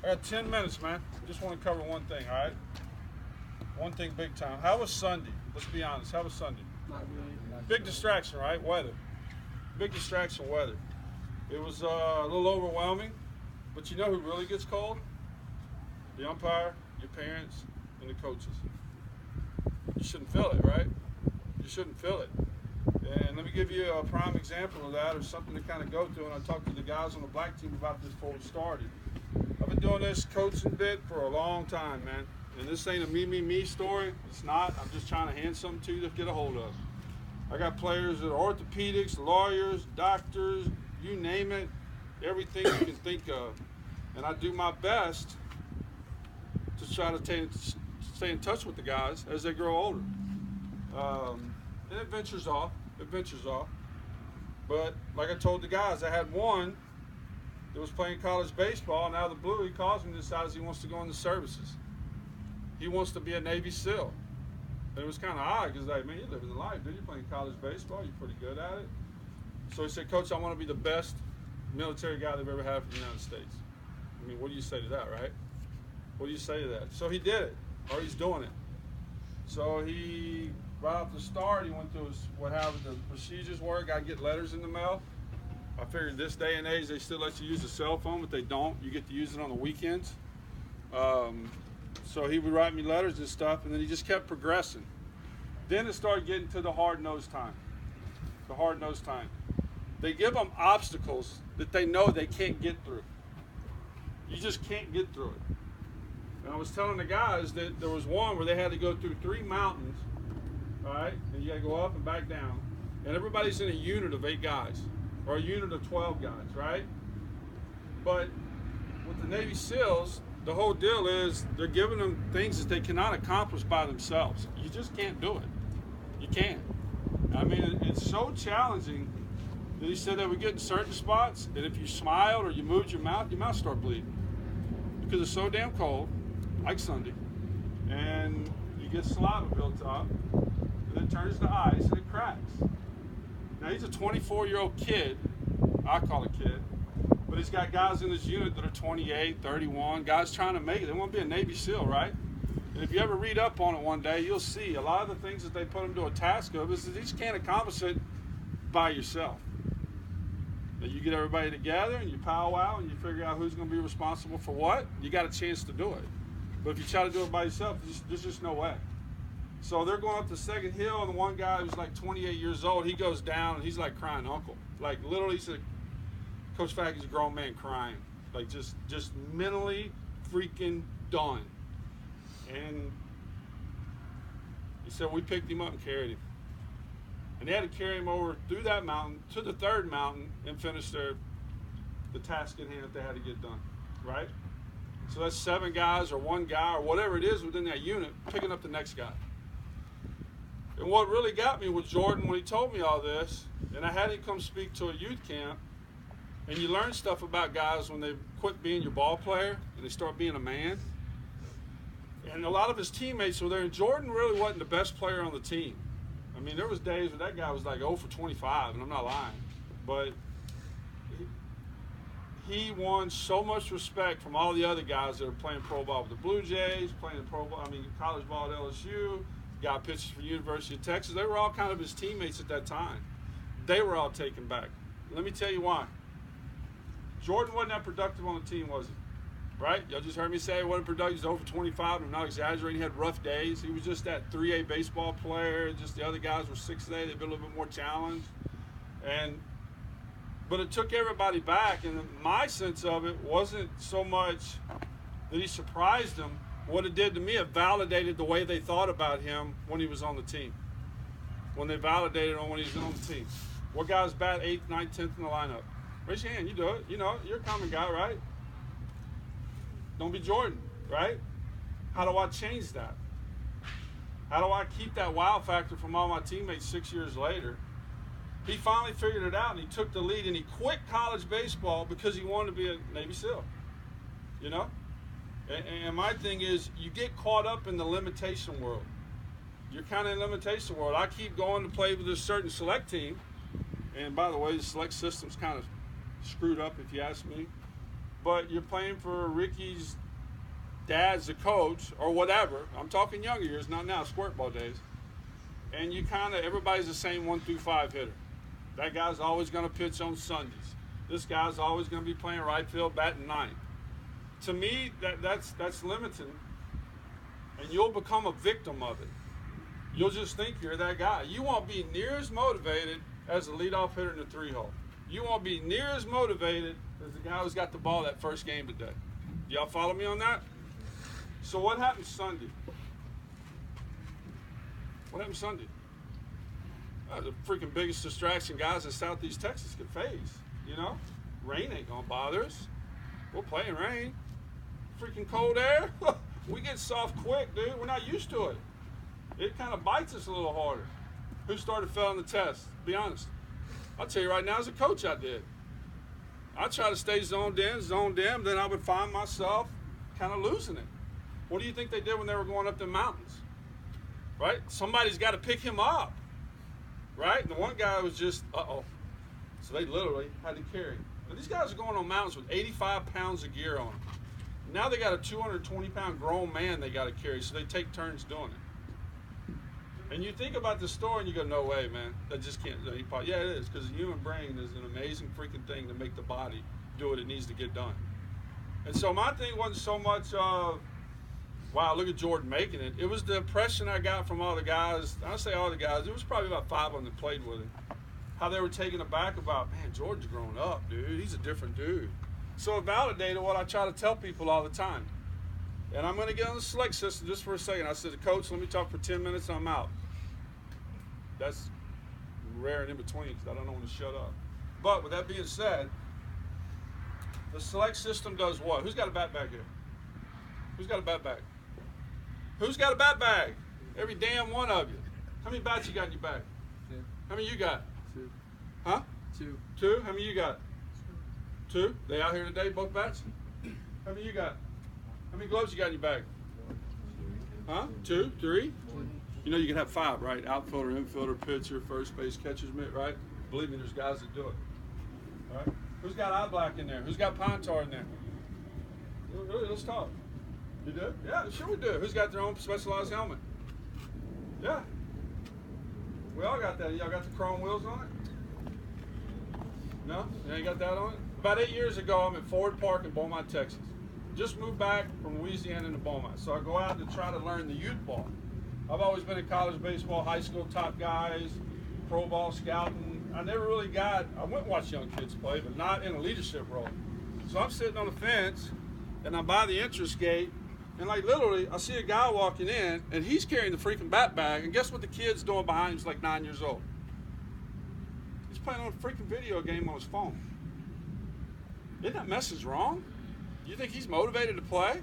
I got 10 minutes, man. Just want to cover one thing, all right? One thing big time. How was Sunday? Let's be honest. How was Sunday? Not really. Big distraction, right? Weather. Big distraction, weather. It was a little overwhelming, but you know who really gets cold? The umpire, your parents, and the coaches. You shouldn't feel it, right? You shouldn't feel it. And let me give you a prime example of that, or something to kind of go through. And I talked to the guys on the black team about this before we started. I've been doing this coaching bit for a long time, man. And this ain't a me story. It's not. I'm just trying to hand something to you to get a hold of. I got players that are orthopedics, lawyers, doctors, you name it, everything you can think of. And I do my best to try to stay in touch with the guys as they grow older. And it ventures off. But like I told the guys, I had one that was playing college baseball, and out of the blue, he calls me and decides he wants to go into services. He wants to be a Navy SEAL. And it was kind of odd because, like, man, you're living the life, dude. You're playing college baseball. You're pretty good at it. So he said, Coach, I want to be the best military guy they've ever had for the United States. I mean, what do you say to that, right? What do you say to that? So he did it, or he's doing it. So he, right off the start, he went through what the procedures were. Got to get letters in the mail. I figured this day and age, they still let you use a cell phone, but they don't. You get to use it on the weekends. So he would write me letters and stuff, and then he just kept progressing. Then it started getting to the hard-nosed time. The hard-nosed time. They give them obstacles that they know they can't get through. You just can't get through it. And I was telling the guys that there was one where they had to go through 3 mountains, all right? And you got to go up and back down. And everybody's in a unit of 8 guys, or a unit of 12 guys, right? But with the Navy SEALs, the whole deal is they're giving them things that they cannot accomplish by themselves. You just can't do it. You can't. I mean, it's so challenging that he said that we get in certain spots, and if you smiled or you moved your mouth start bleeding. Because it's so damn cold, like Sunday, and you get saliva built up, and it turns to ice and it cracks. Now, he's a 24-year-old kid, I call a kid, but he's got guys in his unit that are 28, 31, guys trying to make it. They want to be a Navy SEAL, right? And if you ever read up on it one day, you'll see a lot of the things that they put them to a task of is that you just can't accomplish it by yourself. That you get everybody together and you powwow and you figure out who's going to be responsible for what, you got a chance to do it. But if you try to do it by yourself, there's just no way. So they're going up the second hill, and the one guy who's like 28 years old, he goes down and he's like crying uncle. Like literally, he said, Coach Fackler's a grown man crying, like just mentally freaking done. And he said we picked him up and carried him, and they had to carry him over through that mountain to the 3rd mountain and finish the task at hand that they had to get done, right? So that's 7 guys or 1 guy or whatever it is within that unit picking up the next guy. And what really got me was Jordan when he told me all this, and I had him come speak to a youth camp. And you learn stuff about guys when they quit being your ball player and they start being a man. And a lot of his teammates were there, and Jordan really wasn't the best player on the team. I mean, there was days where that guy was like 0 for 25, and I'm not lying. But he won so much respect from all the other guys that are playing pro ball with the Blue Jays, playing college ball at LSU, got pitches for University of Texas. They were all kind of his teammates at that time. They were all taken back. Let me tell you why. Jordan wasn't that productive on the team, was he? Right? Y'all just heard me say he wasn't productive. He was over 25. I'm not exaggerating. He had rough days. He was just that 3A baseball player. Just the other guys were 6A. They'd been a little bit more challenged. But it took everybody back. And my sense of it wasn't so much that he surprised them. What it did to me, it validated the way they thought about him when he was on the team. When they validated him when he was on the team. What guys bat 8th, 9th, 10th in the lineup? Raise your hand, you do it. You know, you're a common guy, right? Don't be Jordan, right? How do I change that? How do I keep that wow factor from all my teammates 6 years later? He finally figured it out, and he took the lead, and he quit college baseball because he wanted to be a Navy SEAL, you know? And my thing is, you get caught up in the limitation world. You're kind of in the limitation world. I keep going to play with a certain select team, and by the way, the select system's kind of screwed up if you ask me. but you're playing for Ricky's dad's the coach or whatever. I'm talking younger years, not now, squirt ball days. And you everybody's the same 1 through 5 hitter. That guy's always going to pitch on Sundays. This guy's always going to be playing right field, batting ninth. To me, that's limiting, and you'll become a victim of it. You'll just think you're that guy. You won't be near as motivated as the leadoff hitter in the 3-hole. You won't be near as motivated as the guy who's got the ball that first game today. Y'all follow me on that? So what happened Sunday? What happened Sunday? The freaking biggest distraction guys in Southeast Texas could face, you know? Rain ain't gonna bother us. We'll play in rain. Freaking cold air. We get soft quick, dude. We're not used to it. It kind of bites us a little harder. Who started failing the test? Be honest. I'll tell you right now, as a coach, I did. I try to stay zoned in, then I would find myself kind of losing it. What do you think they did when they were going up the mountains? Right? Somebody's got to pick him up. Right? And the one guy was just, So they literally had to carry him. Now, these guys are going on mountains with 85 pounds of gear on them. Now they got a 220-pound grown man they got to carry, so they take turns doing it. And you think about the story and you go, no way, man. That just can't. Yeah, it is, because the human brain is an amazing freaking thing to make the body do what it needs to get done. And so my thing wasn't so much of, wow, look at Jordan making it. It was the impression I got from all the guys. I say all the guys. There was probably about 5 of them that played with him. How they were taken aback about, man, Jordan's grown up, dude. He's a different dude. So it validated what I try to tell people all the time. And I'm going to get on the select system just for a second. I said, Coach, let me talk for 10 minutes and I'm out. That's rare and in between because I don't know when to shut up. But with that being said, the select system does what? Who's got a bat bag here? Who's got a bat bag? Who's got a bat bag? Every damn one of you. How many bats you got in your bag? 2. How many you got? 2. Huh? 2. 2? How many you got? 2? They out here today, both bats? How many you got? How many gloves you got in your bag? 1. Huh? 2? 3? 1. You know you can have 5, right? Outfielder, infielder, pitcher, first base, catcher's mitt, right? Believe me, there's guys that do it. All right? Who's got eye black in there? Who's got pine tar in there? Really, let's talk. You do? Yeah, sure we do. Who's got their own specialized helmet? Yeah. We all got that. Y'all got the chrome wheels on it? No? You ain't got that on it? About 8 years ago, I'm at Ford Park in Beaumont, Texas. Just moved back from Louisiana into Beaumont. So I go out to try to learn the youth ball. I've always been in college baseball, high school top guys, pro ball scouting. I never really I went and watched young kids play, but not in a leadership role. So I'm sitting on the fence, and I'm by the entrance gate, and like literally, I see a guy walking in, and he's carrying the freaking bat bag, and guess what the kid's doing behind him? He's like 9 years old. He's playing on a freaking video game on his phone. Isn't that message wrong? You think he's motivated to play?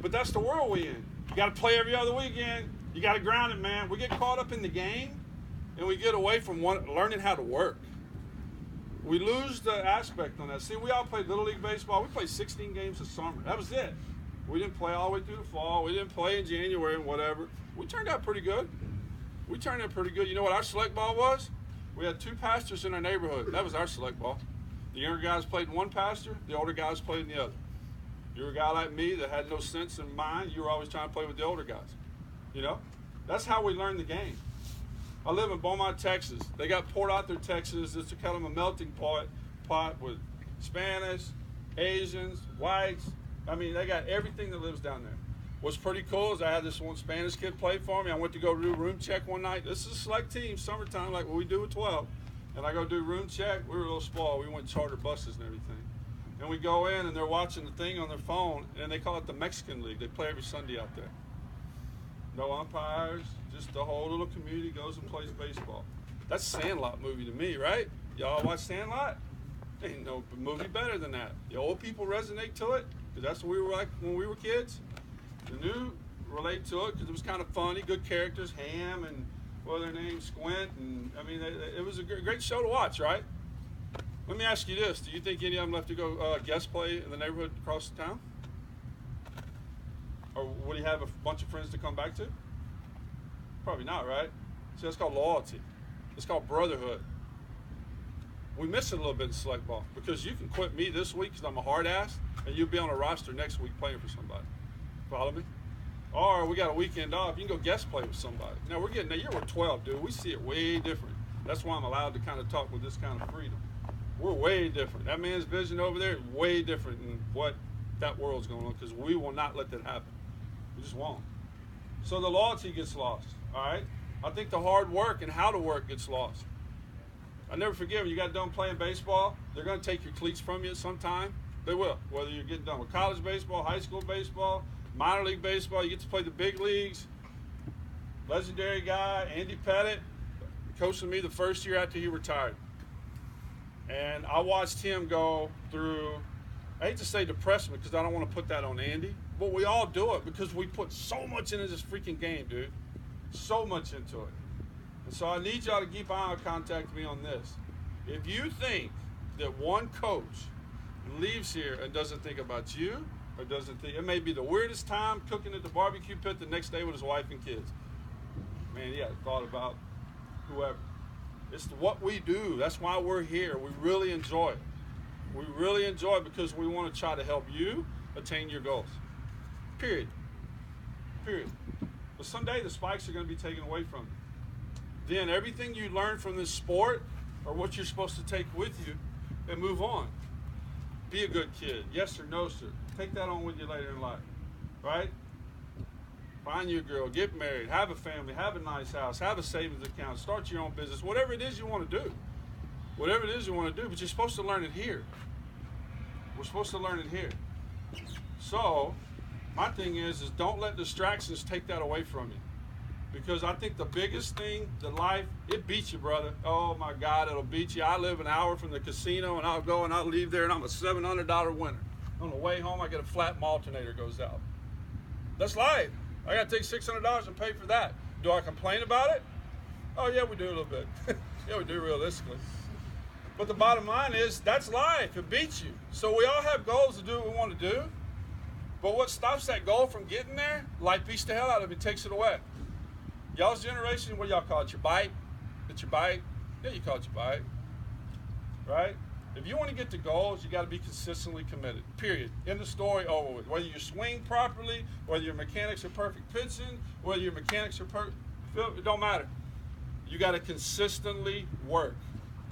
But that's the world we in. You got to play every other weekend. You got to ground it, man. We get caught up in the game, and we get away from learning how to work. We lose the aspect on that. See, we all played Little League Baseball. We played 16 games a summer. That was it. We didn't play all the way through the fall. We didn't play in January and whatever. We turned out pretty good. You know what our select ball was? We had 2 pastors in our neighborhood. That was our select ball. The younger guys played in one pastor. The older guys played in the other. You were a guy like me that had no sense in mind. You were always trying to play with the older guys. You know? That's how we learned the game. I live in Beaumont, Texas. They got Port Arthur, Texas. It's kind of a melting pot with Spanish, Asians, whites. I mean, they got everything that lives down there. What's pretty cool is I had this one Spanish kid play for me. I went to go do room check one night. This is a select team, summertime, like what we do with 12. And I go do room check. We were a little spoiled. We went charter buses and everything. And we go in, and they're watching the thing on their phone, and they call it the Mexican League. They play every Sunday out there. No umpires, just the whole little community goes and plays baseball. That's Sandlot movie to me, right? Y'all watch Sandlot? Ain't no movie better than that. The old people resonate to it, because that's what we were like when we were kids. The new relate to it, because it was kind of funny, good characters, Ham and what are their names, Squint, and I mean, it was a great show to watch, right? Let me ask you this. Do you think any of them left to go guest play in the neighborhood across the town? Or would he have a bunch of friends to come back to? Probably not, right? See, that's called loyalty. It's called brotherhood. We miss it a little bit in select ball because you can quit me this week because I'm a hard ass, and you'll be on a roster next week playing for somebody. Follow me? Or we got a weekend off. You can go guest play with somebody. Now we're getting. Now you're with 12, dude. We see it way different. That's why I'm allowed to kind of talk with this kind of freedom. We're way different. That man's vision over there is way different than what that world's going on because we will not let that happen. We just won't. So the loyalty gets lost. All right. I think the hard work and how to work gets lost. I never forget when you got done playing baseball, they're going to take your cleats from you sometime. They will. Whether you're getting done with college baseball, high school baseball, minor league baseball, you get to play the big leagues. Legendary guy, Andy Pettit, coaching me the first year after he retired. And I watched him go through, I hate to say depressment because I don't want to put that on Andy, but we all do it because we put so much into this freaking game, dude. So much into it. And so I need y'all to keep eye contact with me on this. If you think that one coach leaves here and doesn't think about you, or doesn't think, it may be the weirdest time cooking at the barbecue pit the next day with his wife and kids. Man, yeah, thought about whoever. It's what we do. That's why we're here. We really enjoy it. We really enjoy it because we want to try to help you attain your goals. Period. Period. But someday the spikes are going to be taken away from you. Then everything you learn from this sport are what you're supposed to take with you and move on. Be a good kid. Yes or no, sir. Take that on with you later in life. Right? Find you a girl. Get married. Have a family. Have a nice house. Have a savings account. Start your own business. Whatever it is you want to do. Whatever it is you want to do. But you're supposed to learn it here. We're supposed to learn it here. So, my thing is don't let distractions take that away from you. Because I think the biggest thing, that life, it beats you, brother. Oh, my God, it'll beat you. I live an hour from the casino, and I'll go and I'll leave there, and I'm a $700 winner. On the way home, I get a flat alternator goes out. That's life. I got to take $600 and pay for that. Do I complain about it? Oh, yeah, we do a little bit. Yeah, we do realistically. But the bottom line is that's life. It beats you. So we all have goals to do what we want to do. But what stops that goal from getting there? Life beats the hell out of it, takes it away. Y'all's generation, what do y'all call it? Your bite? It's your bite? Yeah, you call it your bite. Right? If you want to get to goals, you got to be consistently committed. Period. End of story, over with. Whether you swing properly, whether your mechanics are perfect pitching, whether your mechanics are perfect, it don't matter. You got to consistently work.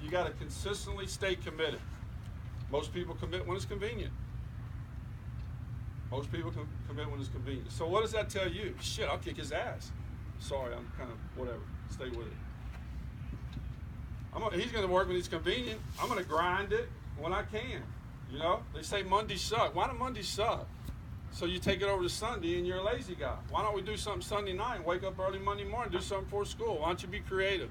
You got to consistently stay committed. Most people commit when it's convenient. Most people commit when it's convenient. So what does that tell you? Shit, I'll kick his ass. Sorry, I'm kind of whatever. Stay with it. He's going to work when it's convenient. I'm going to grind it when I can. You know, they say Mondays suck. Why do Mondays suck? So you take it over to Sunday and you're a lazy guy. Why don't we do something Sunday night? Wake up early Monday morning, do something for school. Why don't you be creative?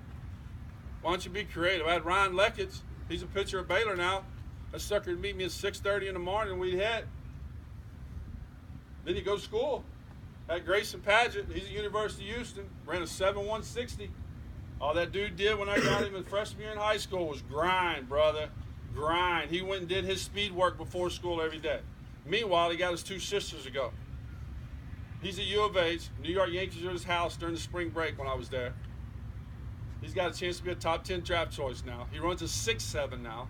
Why don't you be creative? I had Ryan Leckett. He's a pitcher at Baylor now. That sucker would meet me at 6:30 in the morning and we'd hit. Then he go to school. At Grayson Padgett, he's at University of Houston, ran a 7.160. All that dude did when I got him in freshman year in high school was grind, brother. Grind. He went and did his speed work before school every day. Meanwhile, he got his two sisters to go. He's at U of H. New York Yankees are at his house during the spring break when I was there. He's got a chance to be a top 10 draft choice now. He runs a 6'7" now.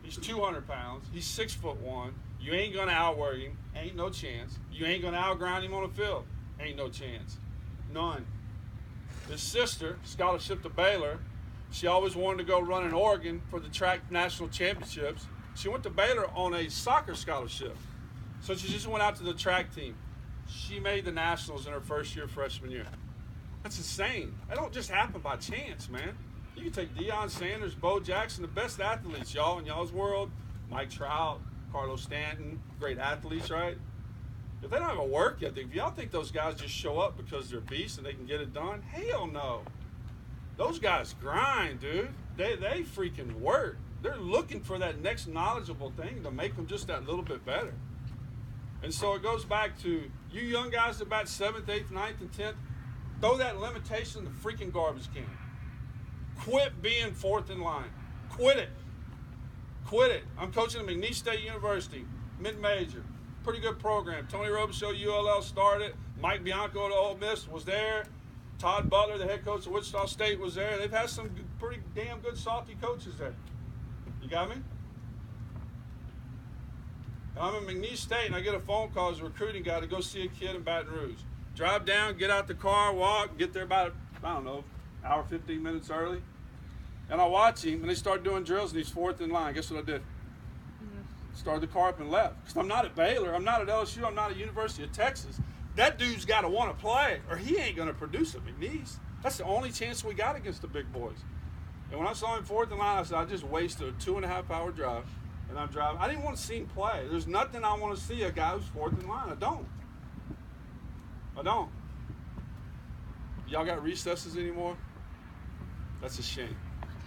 He's 200 pounds. He's 6'1". You ain't going to outwork him. Ain't no chance. You ain't going to outgrind him on the field. Ain't no chance. None. His sister, scholarship to Baylor, she always wanted to go run in Oregon for the track national championships. She went to Baylor on a soccer scholarship. So she just went out to the track team. She made the nationals in her first year, freshman year. That's insane. That don't just happen by chance, man. You can take Deion Sanders, Bo Jackson, the best athletes, y'all, in y'all's world. Mike Trout, Carlos Stanton, great athletes, right? If they don't have a work ethic, if y'all think those guys just show up because they're beasts and they can get it done, hell no. Those guys grind, dude. They freaking work. They're looking for that next knowledgeable thing to make them just that little bit better. And so it goes back to you young guys that bat 7th, 8th, 9th, and 10th, throw that limitation in the freaking garbage can. Quit being fourth in line. Quit it. Quit it. I'm coaching at McNeese State University, mid-major. Pretty good program. Tony Robichaux, ULL started. Mike Bianco at Ole Miss was there. Todd Butler, the head coach of Wichita State, was there. They've had some pretty damn good salty coaches there. got me? I'm in McNeese State, and I get a phone call as a recruiting guy to go see a kid in Baton Rouge. Drive down, get out the car, walk, get there about, I don't know, hour, 15 minutes early. And I watch him, and they start doing drills, and he's fourth in line. Guess what I did? Started the car up and left. Because I'm not at Baylor, I'm not at LSU, I'm not at University of Texas. That dude's got to want to play, or he ain't going to produce at McNeese. That's the only chance we got against the big boys. And when I saw him fourth in line, I said, I just wasted a 2.5-hour drive. And I'm driving. I didn't want to see him play. There's nothing I want to see a guy who's fourth in line. I don't. Y'all got recesses anymore? That's a shame.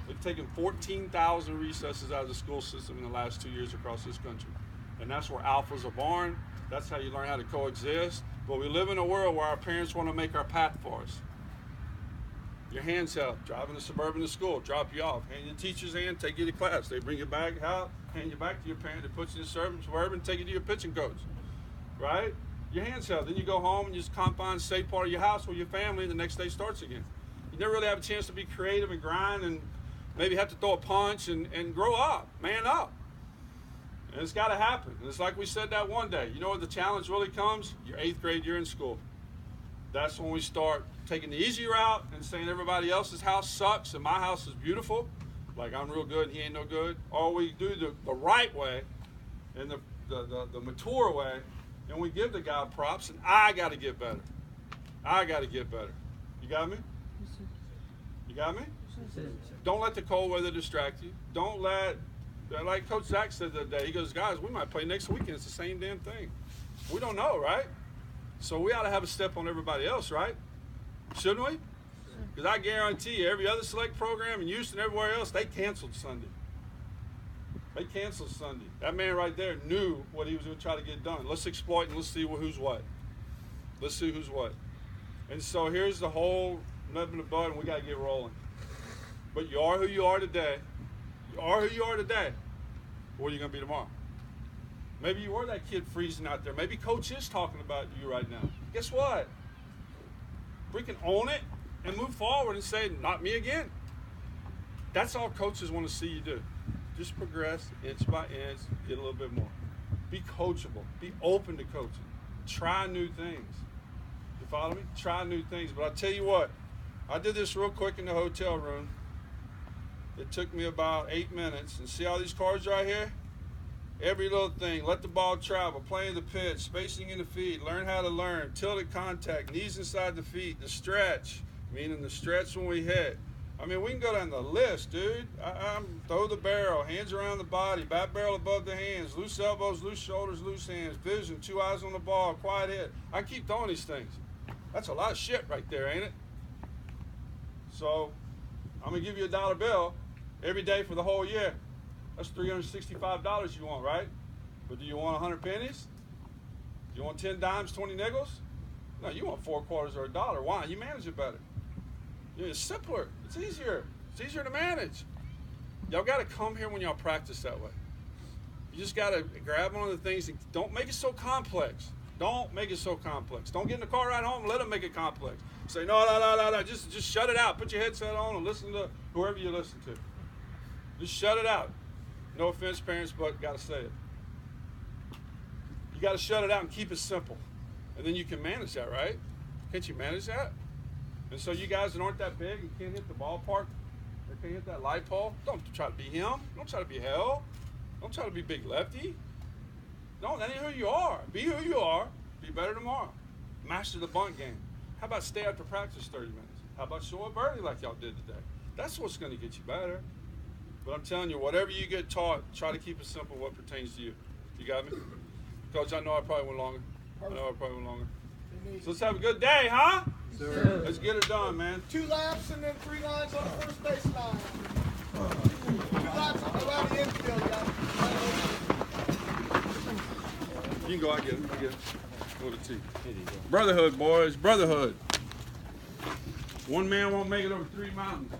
They've taken 14,000 recesses out of the school system in the last 2 years across this country. And that's where alphas are born. That's how you learn how to coexist. But we live in a world where our parents want to make our path for us. Your hands held, driving the Suburban to school, drop you off, hand your teacher's hand, take you to class. They bring your bag out, hand you back to your parent, they put you in the Suburban, take you to your pitching coach, right? Your hands held. Then you go home and you just compound, stay part of your house with your family, and the next day starts again. You never really have a chance to be creative and grind and maybe have to throw a punch and grow up, man up. And it's got to happen. And it's like we said that one day. You know what the challenge really comes? Your 8th grade year in school. That's when we start taking the easy route and saying everybody else's house sucks and my house is beautiful, like I'm real good and he ain't no good. Or we do the right way and the mature way, and we give the guy props, and I got to get better. I got to get better. You got me? You got me? Don't let the cold weather distract you. Don't let, like Coach Zach said the other day, he goes, guys, we might play next weekend. It's the same damn thing. We don't know, right? So we ought to have a step on everybody else, right? Shouldn't we? Because I guarantee you, every other select program in Houston, everywhere else, they canceled Sunday. They canceled Sunday. That man right there knew what he was going to try to get done. Let's exploit and let's see who's what. Let's see who's what. And so here's the whole nub in the bud, and we got to get rolling. But you are who you are today. You are who you are today. What are you going to be tomorrow? Maybe you were that kid freezing out there. Maybe Coach is talking about you right now. Guess what? We can own it and move forward and say, not me again. That's all coaches want to see you do. Just progress inch by inch, get a little bit more. Be coachable. Be open to coaching. Try new things. You follow me? Try new things. But I'll tell you what, I did this real quick in the hotel room. It took me about 8 minutes. And see all these cards right here? Every little thing, let the ball travel, playing the pitch, spacing in the feet, learn how to learn, tilted contact, knees inside the feet, the stretch, meaning the stretch when we hit. I mean, we can go down the list, dude. I'm throw the barrel, hands around the body, bat barrel above the hands, loose elbows, loose shoulders, loose hands, vision, 2 eyes on the ball, quiet head. I keep throwing these things. That's a lot of shit right there, ain't it? So I'm going to give you a dollar bill every day for the whole year. That's $365 you want, right? But do you want 100 pennies? Do you want 10 dimes, 20 nickels? No, you want 4 quarters or a dollar. Why? You manage it better. It's simpler. It's easier. It's easier to manage. Y'all got to come here when y'all practice that way. You just got to grab one of the things and don't make it so complex. Don't make it so complex. Don't get in the car ride home and let them make it complex. Say, no. Just shut it out. Put your headset on and listen to whoever you listen to. Just shut it out. No offense, parents, but got to say it. You got to shut it out and keep it simple. And then you can manage that, right? Can't you manage that? And so you guys that aren't that big and can't hit the ballpark, or can't hit that light pole, don't try to be him. Don't try to be Hell. Don't try to be Big Lefty. No, that ain't who you are. Be who you are. Be better tomorrow. Master the bunt game. How about stay after practice 30 minutes? How about show up early like y'all did today? That's what's going to get you better. But I'm telling you, whatever you get taught, try to keep it simple what pertains to you. You got me? Coach, I know I probably went longer. So let's have a good day, huh? Sir. Let's get it done, man. 2 laps and then 3 lines on the first base line. 2 laps around the infield, guys. You can go, I get it. Go to T. Brotherhood, boys, brotherhood. One man won't make it over 3 mountains.